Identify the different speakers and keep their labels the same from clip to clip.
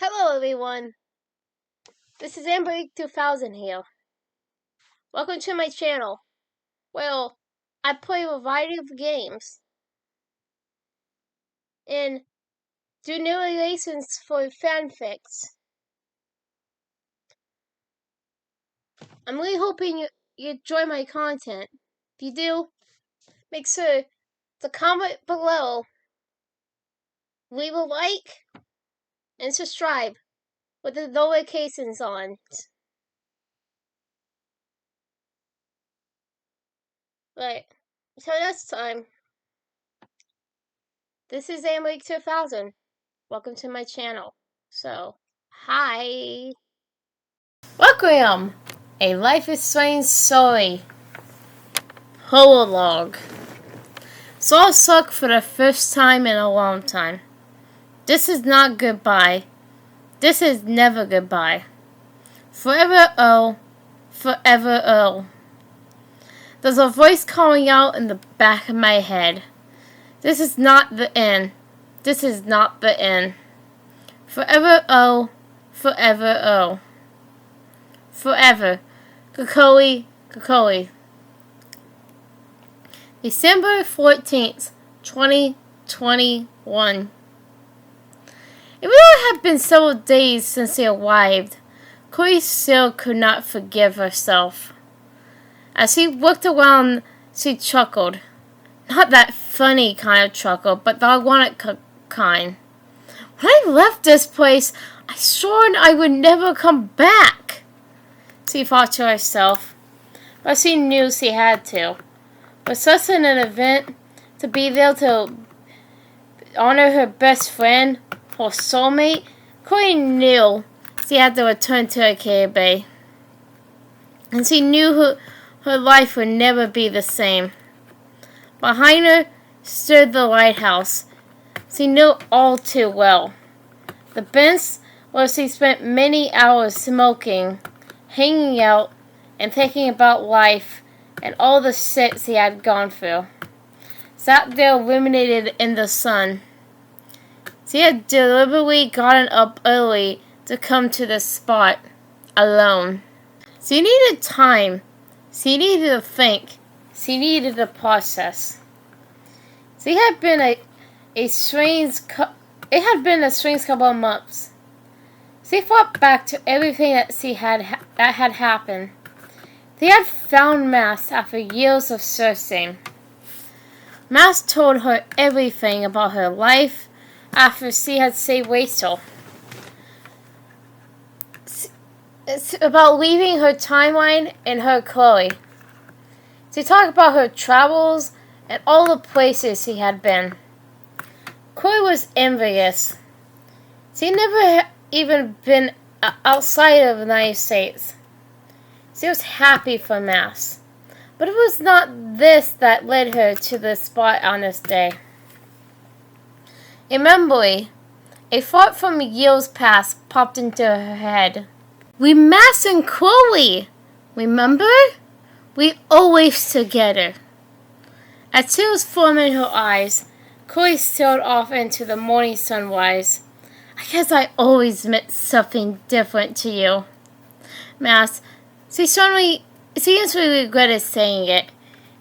Speaker 1: Hello everyone, this is AmberAnkNA here. Welcome to my channel. Well, I play a variety of games and do narrations for fanfics. I'm really hoping you enjoy my content. If you do, make sure to comment below, leave a like, and subscribe with the notifications on. Right, so next time, this is AmberAnkNA. Welcome to my channel. So, hi. Requiem, a Life is Strange story. Prologue. Saw suck for the first time in a long time. This is not goodbye. This is never goodbye. Forever oh, forever oh. There's a voice calling out in the back of my head. This is not the end. This is not the end. Forever oh, forever oh. Forever. Kakoi, Kakoi. December 14th, 2021. Even though it had been several days since he arrived, Chloe still could not forgive herself. As she looked around, she chuckled. Not that funny kind of chuckle, but the ironic kind. When I left this place, I swore I would never come back, she thought to herself. But she knew she had to. For such an event, to be there to honor her best friend, her soulmate, Chloe knew she had to return to her Bay. And she knew her life would never be the same. Behind her stood the lighthouse. She knew all too well. The bench where she spent many hours smoking, hanging out, and thinking about life and all the shit he had gone through. Sat there illuminated in the sun. She had deliberately gotten up early to come to the spot, alone. She needed time. She needed to think. She needed to process. It had been a strange couple of months. She thought back to everything that had happened. They had found Mass after years of searching. Mass told her everything about her life after she had saved Rachel. It's about leaving her timeline and her Chloe. She talked about her travels and all the places she had been. Chloe was envious. She never even been outside of the United States. She was happy for Mass, but it was not this that led her to the spot on this day. A memory, a thought from years past popped into her head. We Mass and Chloe, remember? We always together. As tears formed in her eyes, Chloe sailed off into the morning sunrise. I guess I always meant something different to you. Mass, she instantly regretted saying it.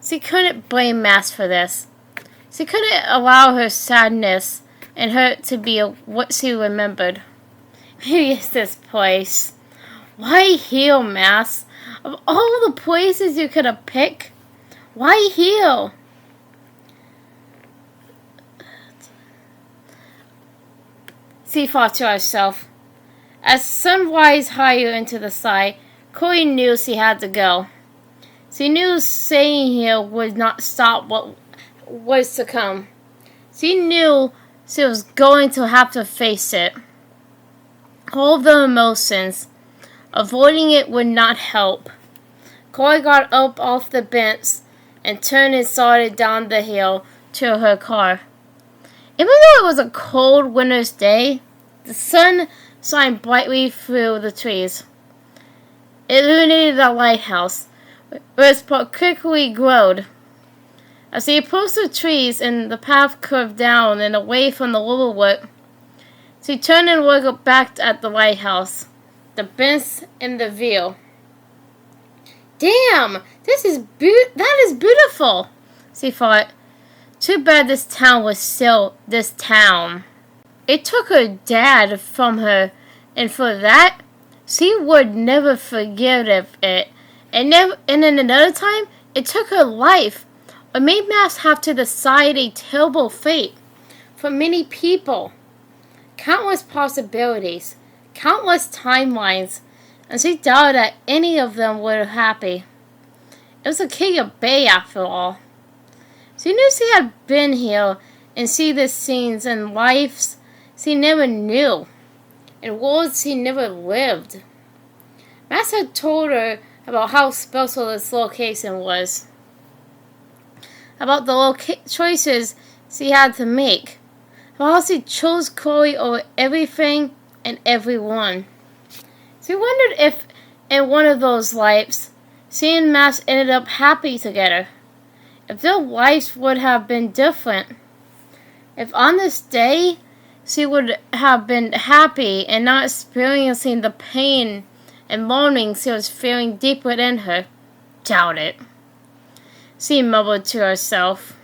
Speaker 1: She couldn't blame Mass for this. She couldn't allow her sadness and hurt to be what she remembered. Maybe it's this place. Why here, Mass? Of all the places you could have picked, why here? She thought to herself. As the sun rised higher into the sky, Chloe knew she had to go. She knew staying here would not stop what was to come. She knew she was going to have to face it. All the emotions. Avoiding it would not help. Chloe got up off the bench and turned and started down the hill to her car. Even though it was a cold winter's day, the sun shined brightly through the trees. It illuminated the lighthouse, where its spark quickly glowed. As he approached the trees and the path curved down and away from the little wood, She turned and looked back at the White House, the bench and the view. Damn, that is beautiful, she thought. Too bad this town was still this town. It took her dad from her, and for that, she would never forgive it. And then another time, it took her life, or made Max have to decide a terrible fate for many people. Countless possibilities, countless timelines, and she doubted that any of them were happy. It was the King of Bay after all. She knew she had been here and seen the scenes and lives she never knew, and worlds she never lived. Max had told her about how special this location was, about the choices she had to make, about how she chose Chloe over everything and everyone. She wondered if, in one of those lives, she and Max ended up happy together. If their lives would have been different. If on this day, she would have been happy and not experiencing the pain and longing she was feeling deep within her. Doubt it, she mumbled to herself.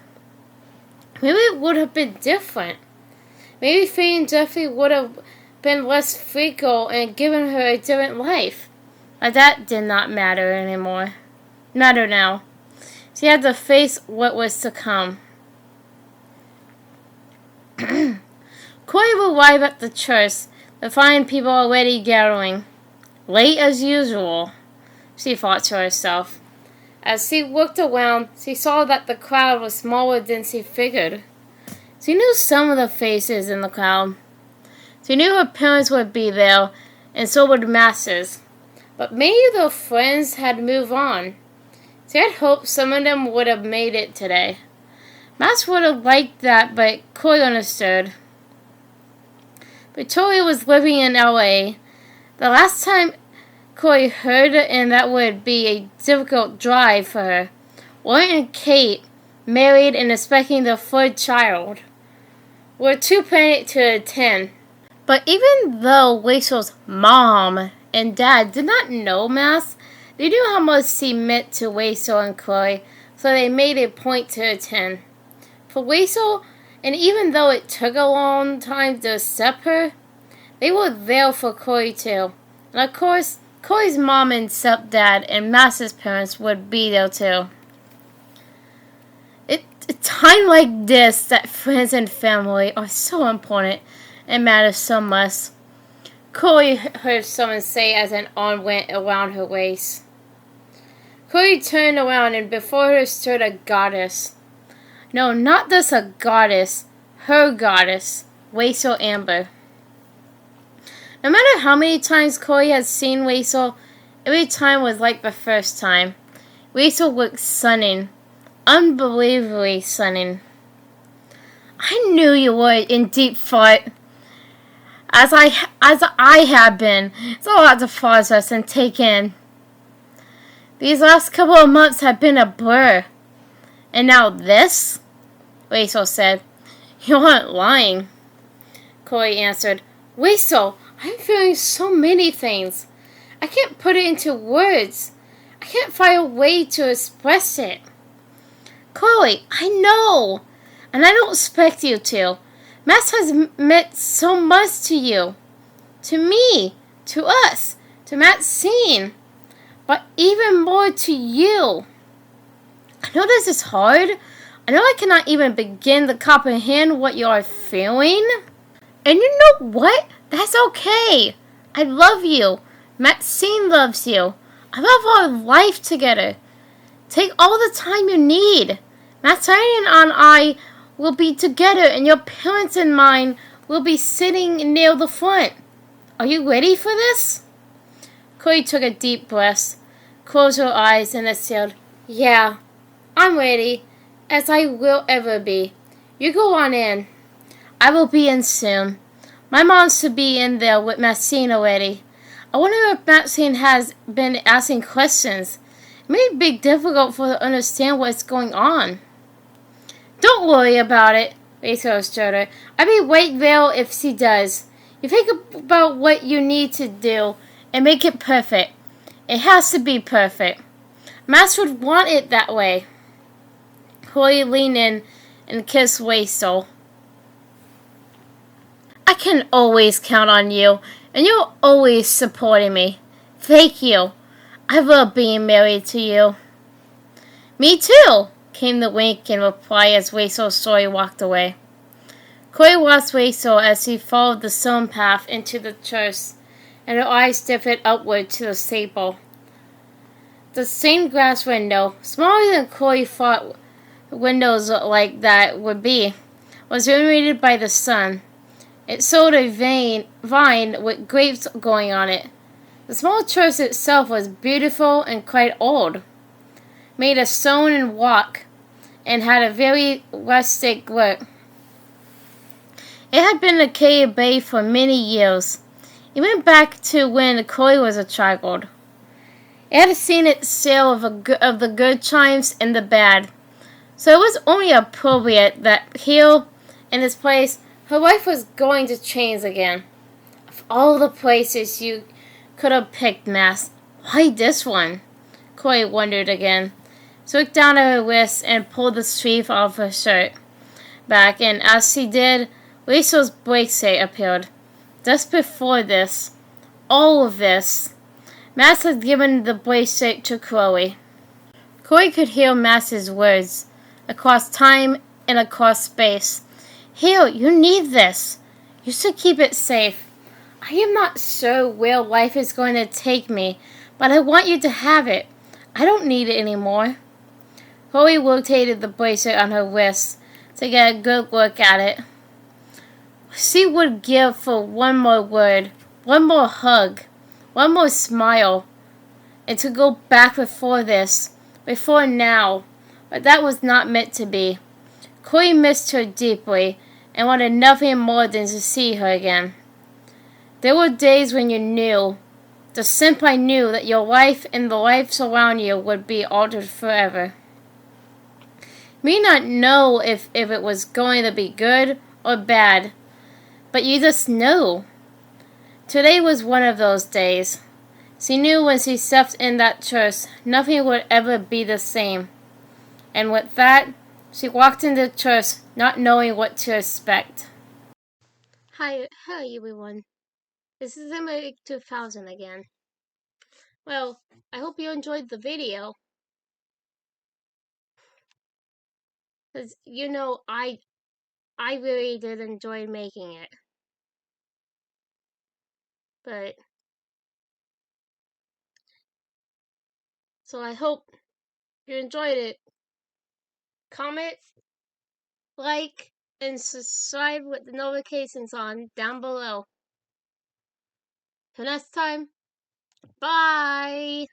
Speaker 1: Maybe it would have been different. Maybe Faye and Jeffrey would have been less fickle and given her a different life. But that did not matter anymore. Matter now. She had to face what was to come. Chloe would arrive at the church to find people already gathering. Late as usual, she thought to herself. As she looked around, she saw that the crowd was smaller than she figured. She knew some of the faces in the crowd. She knew her parents would be there, and so would Max's. But many of their friends had moved on. She had hoped some of them would have made it today. Max would have liked that, but Chloe understood. Victoria was living in L.A. The last time Chloe heard, and that would be a difficult drive for her. Warren and Kate, married and expecting their third child, were too planning to attend. But even though Rachel's mom and dad did not know Max, they knew how much she meant to Rachel and Chloe, so they made a point to attend. For Rachel, and even though it took a long time to accept her, they were there for Chloe too. And of course, Chloe's mom and stepdad and Max's parents would be there too. It's a time like this that friends and family are so important and matter so much. Chloe heard someone say as an arm went around her waist. Chloe turned around and before her stood a goddess. No, not just a goddess. Her goddess, Rachel Amber. No matter how many times Chloe had seen Rachel, every time was like the first time. Rachel looked stunning. Unbelievably stunning. I knew you were in deep thought. As I have been. It's a lot to process and take in. These last couple of months have been a blur. And now this? Rachel said. You aren't lying. Chloe answered. Rachel, I'm feeling so many things. I can't put it into words. I can't find a way to express it. Chloe, I know. And I don't expect you to. Max has meant so much to you. To me. To us. To Maxine. But even more to you. I know this is hard. I know I cannot even begin to comprehend what you are feeling. And you know what? That's okay. I love you. Maxine loves you. I love our life together. Take all the time you need. Maxine and I will be together and your parents and mine will be sitting near the front. Are you ready for this? Chloe took a deep breath, closed her eyes and exhaled. Yeah, I'm ready, as I will ever be. You go on in. I will be in soon. My mom should be in there with Maxine already. I wonder if Maxine has been asking questions. It may be difficult for her to understand what's going on. Don't worry about it, Rachel assured her. I'll be right there if she does. You think about what you need to do and make it perfect. It has to be perfect. Max would want it that way. Chloe leaned in and kissed Weisel. I can always count on you, and you're always supporting me. Thank you. I love being married to you. Me too, came the wink in reply as Weisel slowly walked away. Chloe watched Weisel as he followed the stone path into the church, and her eyes drifted upward to the steeple. The stained glass window, smaller than Chloe thought windows like that would be, was illuminated by the sun. It showed a vine with grapes growing on it. The small church itself was beautiful and quite old, made of stone and rock, and had a very rustic look. It had been a cave bay for many years, even back to when Chloe was a child. It had seen its share of the good times and the bad, so it was only appropriate that here, in this place, her life was going to change again. Of all the places you could have picked, Max, why this one? Chloe wondered again. She looked down at her wrist and pulled the sleeve off her shirt back, and as she did, Rachel's bracelet appeared. Just before this, all of this, Max had given the bracelet to Chloe. Chloe could hear Max's words, across time and across space. Here, you need this. You should keep it safe. I am not sure where life is going to take me, but I want you to have it. I don't need it anymore. Chloe rotated the bracelet on her wrist to get a good look at it. She would give for one more word, one more hug, one more smile, and to go back before this, before now, but that was not meant to be. Chloe missed her deeply and wanted nothing more than to see her again. There were days when you knew, just simply knew, that your life and the lives around you would be altered forever. You may not know if it was going to be good or bad, but you just knew. Today was one of those days. She knew when she stepped in that church, nothing would ever be the same. And with that, she walked into church, not knowing what to expect. Hi everyone. This is AmberAnkNA 2000 again. Well, I hope you enjoyed the video. Because, I really did enjoy making it. But, so I hope you enjoyed it. Comment, like, and subscribe with the notifications on down below. Till next time, bye!